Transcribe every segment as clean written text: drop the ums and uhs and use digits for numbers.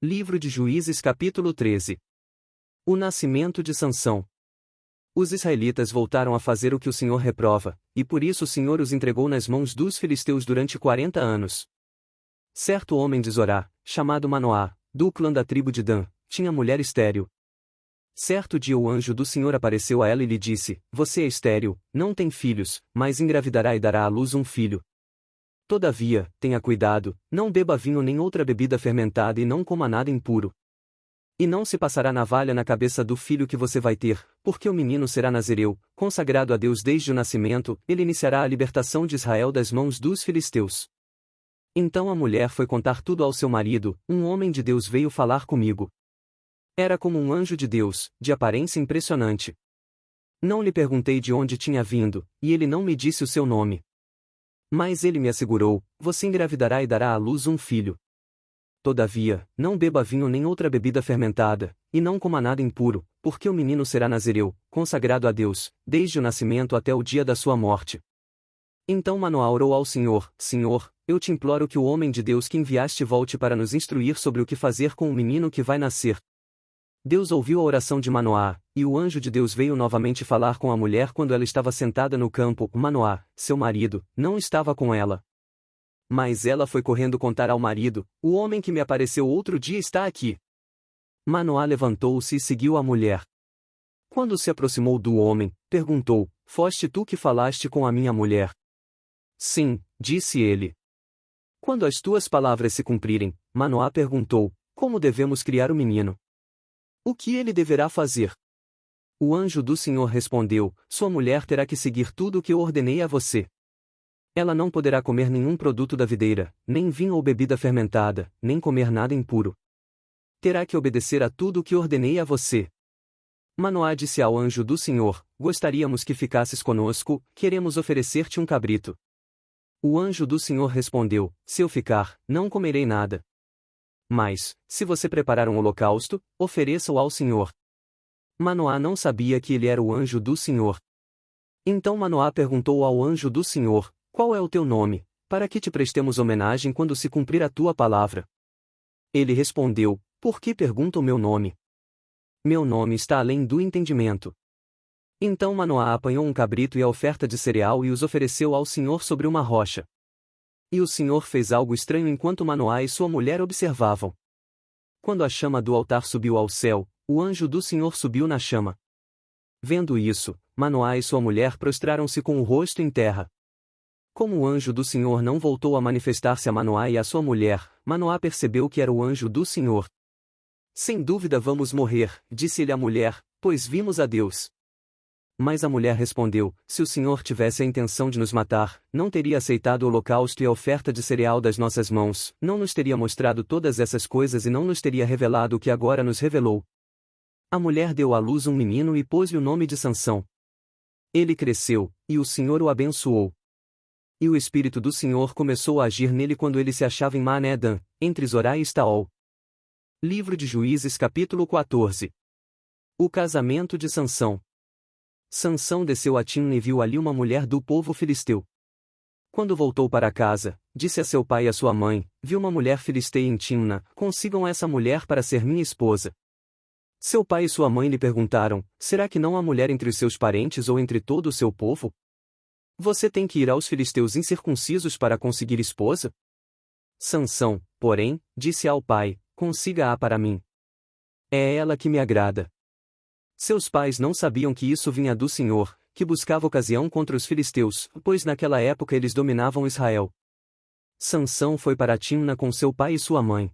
Livro de Juízes capítulo 13. O nascimento de Sansão. Os israelitas voltaram a fazer o que o Senhor reprova, e por isso o Senhor os entregou nas mãos dos filisteus durante 40 anos. Certo homem de Zorá, chamado Manoá, do clã da tribo de Dan, tinha mulher estéril. Certo dia o anjo do Senhor apareceu a ela e lhe disse: Você é estéril, não tem filhos, mas engravidará e dará à luz um filho. Todavia, tenha cuidado, não beba vinho nem outra bebida fermentada e não coma nada impuro. E não se passará navalha na cabeça do filho que você vai ter, porque o menino será nazireu, consagrado a Deus desde o nascimento, ele iniciará a libertação de Israel das mãos dos filisteus. Então a mulher foi contar tudo ao seu marido: Um homem de Deus veio falar comigo. Era como um anjo de Deus, de aparência impressionante. Não lhe perguntei de onde tinha vindo, e ele não me disse o seu nome. Mas ele me assegurou: Você engravidará e dará à luz um filho. Todavia, não beba vinho nem outra bebida fermentada, e não coma nada impuro, porque o menino será nazireu, consagrado a Deus, desde o nascimento até o dia da sua morte. Então Manoá orou ao Senhor: Senhor, eu te imploro que o homem de Deus que enviaste volte para nos instruir sobre o que fazer com o menino que vai nascer. Deus ouviu a oração de Manoá, e o anjo de Deus veio novamente falar com a mulher quando ela estava sentada no campo. Manoá, seu marido, não estava com ela. Mas ela foi correndo contar ao marido: O homem que me apareceu outro dia está aqui. Manoá levantou-se e seguiu a mulher. Quando se aproximou do homem, perguntou: Foste tu que falaste com a minha mulher? Sim, disse ele. Quando as tuas palavras se cumprirem, Manoá perguntou: Como devemos criar o menino? O que ele deverá fazer? O anjo do Senhor respondeu: Sua mulher terá que seguir tudo o que eu ordenei a você. Ela não poderá comer nenhum produto da videira, nem vinho ou bebida fermentada, nem comer nada impuro. Terá que obedecer a tudo o que ordenei a você. Manoá disse ao anjo do Senhor: Gostaríamos que ficasses conosco, queremos oferecer-te um cabrito. O anjo do Senhor respondeu: Se eu ficar, não comerei nada. Mas, se você preparar um holocausto, ofereça-o ao Senhor. Manoá não sabia que ele era o anjo do Senhor. Então Manoá perguntou ao anjo do Senhor: Qual é o teu nome, para que te prestemos homenagem quando se cumprir a tua palavra? Ele respondeu: Por que pergunta o meu nome? Meu nome está além do entendimento. Então Manoá apanhou um cabrito e a oferta de cereal e os ofereceu ao Senhor sobre uma rocha. E o Senhor fez algo estranho enquanto Manoá e sua mulher observavam. Quando a chama do altar subiu ao céu, o anjo do Senhor subiu na chama. Vendo isso, Manoá e sua mulher prostraram-se com o rosto em terra. Como o anjo do Senhor não voltou a manifestar-se a Manoá e a sua mulher, Manoá percebeu que era o anjo do Senhor. Sem dúvida vamos morrer, disse-lhe a mulher, pois vimos a Deus. Mas a mulher respondeu: Se o Senhor tivesse a intenção de nos matar, não teria aceitado o holocausto e a oferta de cereal das nossas mãos, não nos teria mostrado todas essas coisas e não nos teria revelado o que agora nos revelou. A mulher deu à luz um menino e pôs-lhe o nome de Sansão. Ele cresceu, e o Senhor o abençoou. E o Espírito do Senhor começou a agir nele quando ele se achava em Maanedã, entre Zorá e Estaol. Livro de Juízes capítulo 14. O casamento de Sansão. Sansão desceu a Timna e viu ali uma mulher do povo filisteu. Quando voltou para casa, disse a seu pai e a sua mãe: Vi uma mulher filisteia em Timna, consigam essa mulher para ser minha esposa. Seu pai e sua mãe lhe perguntaram: Será que não há mulher entre os seus parentes ou entre todo o seu povo? Você tem que ir aos filisteus incircuncisos para conseguir esposa? Sansão, porém, disse ao pai: Consiga-a para mim. É ela que me agrada. Seus pais não sabiam que isso vinha do Senhor, que buscava ocasião contra os filisteus, pois naquela época eles dominavam Israel. Sansão foi para Timna com seu pai e sua mãe.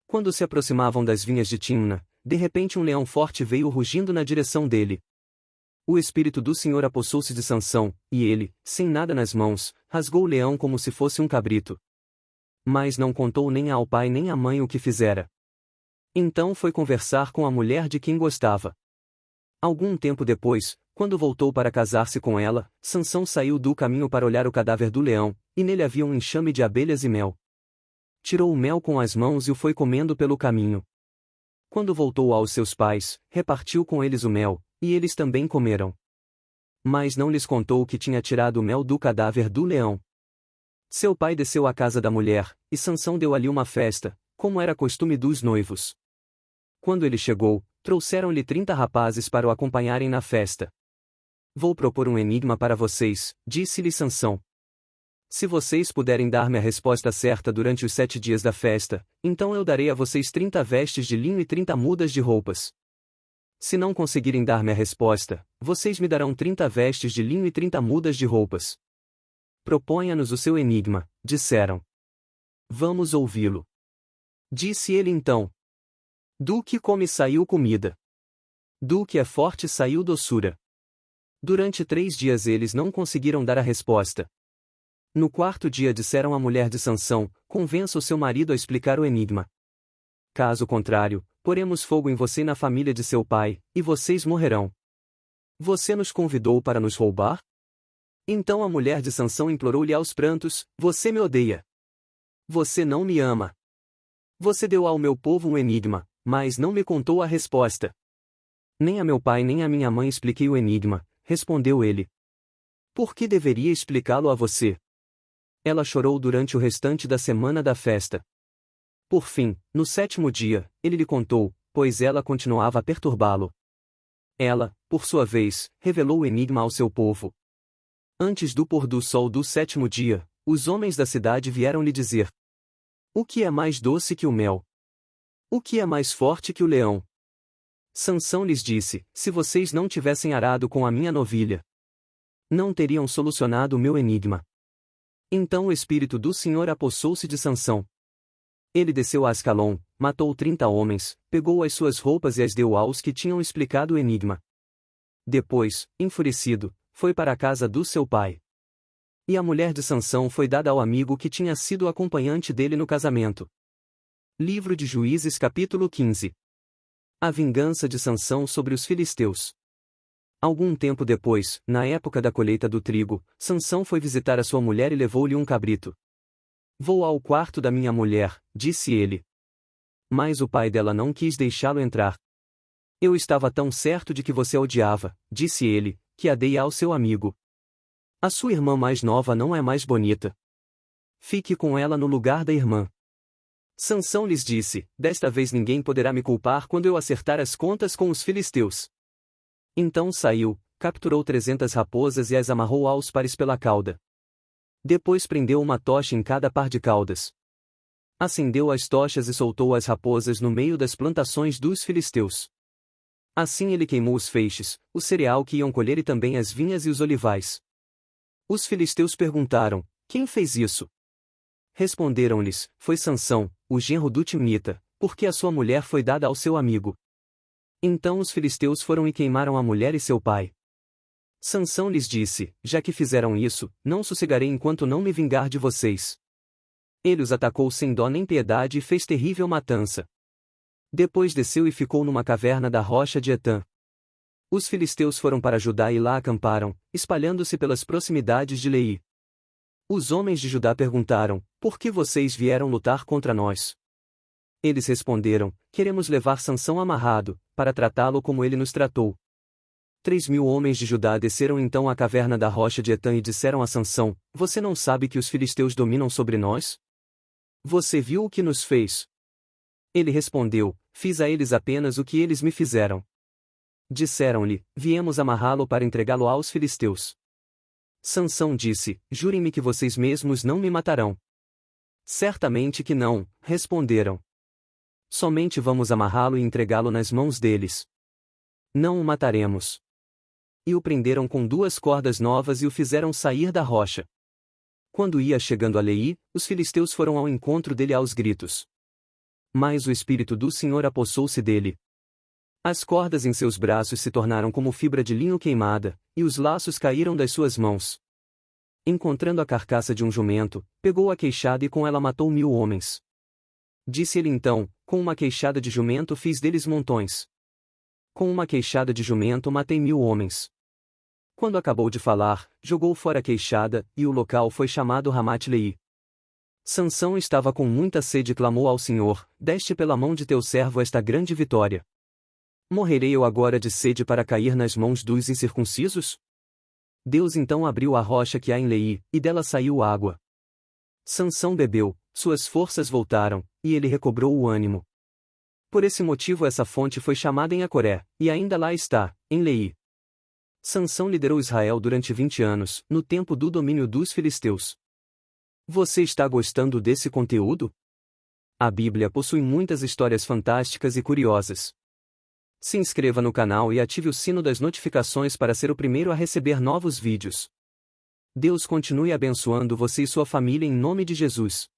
Quando se aproximavam das vinhas de Timna, de repente um leão forte veio rugindo na direção dele. O Espírito do Senhor apossou-se de Sansão, e ele, sem nada nas mãos, rasgou o leão como se fosse um cabrito. Mas não contou nem ao pai nem à mãe o que fizera. Então foi conversar com a mulher de quem gostava. Algum tempo depois, quando voltou para casar-se com ela, Sansão saiu do caminho para olhar o cadáver do leão, e nele havia um enxame de abelhas e mel. Tirou o mel com as mãos e o foi comendo pelo caminho. Quando voltou aos seus pais, repartiu com eles o mel, e eles também comeram. Mas não lhes contou que tinha tirado o mel do cadáver do leão. Seu pai desceu à casa da mulher, e Sansão deu ali uma festa, como era costume dos noivos. Quando ele chegou, trouxeram-lhe 30 rapazes para o acompanharem na festa. Vou propor um enigma para vocês, disse-lhe Sansão. Se vocês puderem dar-me a resposta certa durante os 7 dias da festa, então eu darei a vocês 30 vestes de linho e 30 mudas de roupas. Se não conseguirem dar-me a resposta, vocês me darão 30 vestes de linho e 30 mudas de roupas. Proponha-nos o seu enigma, disseram. Vamos ouvi-lo. Disse ele então. Do que come saiu comida. Do que é forte saiu doçura. Durante 3 dias eles não conseguiram dar a resposta. No 4º dia disseram à mulher de Sansão, convença o seu marido a explicar o enigma. Caso contrário, poremos fogo em você e na família de seu pai, e vocês morrerão. Você nos convidou para nos roubar? Então a mulher de Sansão implorou-lhe aos prantos, você me odeia. Você não me ama. Você deu ao meu povo um enigma, mas não me contou a resposta. Nem a meu pai nem a minha mãe expliquei o enigma, respondeu ele. Por que deveria explicá-lo a você? Ela chorou durante o restante da semana da festa. Por fim, no 7º dia, ele lhe contou, pois ela continuava a perturbá-lo. Ela, por sua vez, revelou o enigma ao seu povo. Antes do pôr do sol do 7º dia, os homens da cidade vieram lhe dizer: o que é mais doce que o mel? O que é mais forte que o leão? Sansão lhes disse: se vocês não tivessem arado com a minha novilha, não teriam solucionado o meu enigma. Então o Espírito do Senhor apossou-se de Sansão. Ele desceu a Ascalon, matou 30 homens, pegou as suas roupas e as deu aos que tinham explicado o enigma. Depois, enfurecido, foi para a casa do seu pai. E a mulher de Sansão foi dada ao amigo que tinha sido o acompanhante dele no casamento. Livro de Juízes capítulo 15. A vingança de Sansão sobre os filisteus. Algum tempo depois, na época da colheita do trigo, Sansão foi visitar a sua mulher e levou-lhe um cabrito. Vou ao quarto da minha mulher, disse ele. Mas o pai dela não quis deixá-lo entrar. Eu estava tão certo de que você a odiava, disse ele, que a dei ao seu amigo. A sua irmã mais nova não é mais bonita. Fique com ela no lugar da irmã. Sansão lhes disse: desta vez ninguém poderá me culpar quando eu acertar as contas com os filisteus. Então saiu, capturou 300 raposas e as amarrou aos pares pela cauda. Depois prendeu uma tocha em cada par de caudas. Acendeu as tochas e soltou as raposas no meio das plantações dos filisteus. Assim ele queimou os feixes, o cereal que iam colher e também as vinhas e os olivais. Os filisteus perguntaram: quem fez isso? Responderam-lhes: foi Sansão, o genro do Timnita, porque a sua mulher foi dada ao seu amigo. Então os filisteus foram e queimaram a mulher e seu pai. Sansão lhes disse: já que fizeram isso, não sossegarei enquanto não me vingar de vocês. Ele os atacou sem dó nem piedade e fez terrível matança. Depois desceu e ficou numa caverna da rocha de Etã. Os filisteus foram para Judá e lá acamparam, espalhando-se pelas proximidades de Leí. Os homens de Judá perguntaram: por que vocês vieram lutar contra nós? Eles responderam: queremos levar Sansão amarrado, para tratá-lo como ele nos tratou. 3.000 homens de Judá desceram então à caverna da rocha de Etã e disseram a Sansão: você não sabe que os filisteus dominam sobre nós? Você viu o que nos fez? Ele respondeu: fiz a eles apenas o que eles me fizeram. Disseram-lhe: viemos amarrá-lo para entregá-lo aos filisteus. Sansão disse: jurem-me que vocês mesmos não me matarão. Certamente que não, responderam. Somente vamos amarrá-lo e entregá-lo nas mãos deles. Não o mataremos. E o prenderam com 2 cordas novas e o fizeram sair da rocha. Quando ia chegando a Leí, os filisteus foram ao encontro dele aos gritos. Mas o Espírito do Senhor apossou-se dele. As cordas em seus braços se tornaram como fibra de linho queimada, e os laços caíram das suas mãos. Encontrando a carcaça de um jumento, pegou a queixada e com ela matou 1.000 homens. Disse ele então: com uma queixada de jumento fiz deles montões. Com uma queixada de jumento matei 1.000 homens. Quando acabou de falar, jogou fora a queixada, e o local foi chamado Ramat-Leí. Sansão estava com muita sede e clamou ao Senhor: deste pela mão de teu servo esta grande vitória. Morrerei eu agora de sede para cair nas mãos dos incircuncisos? Deus então abriu a rocha que há em Leí, e dela saiu água. Sansão bebeu, suas forças voltaram, e ele recobrou o ânimo. Por esse motivo essa fonte foi chamada em Acoré, e ainda lá está, em Lei. Sansão liderou Israel durante 20 anos, no tempo do domínio dos filisteus. Você está gostando desse conteúdo? A Bíblia possui muitas histórias fantásticas e curiosas. Se inscreva no canal e ative o sino das notificações para ser o primeiro a receber novos vídeos. Deus continue abençoando você e sua família em nome de Jesus.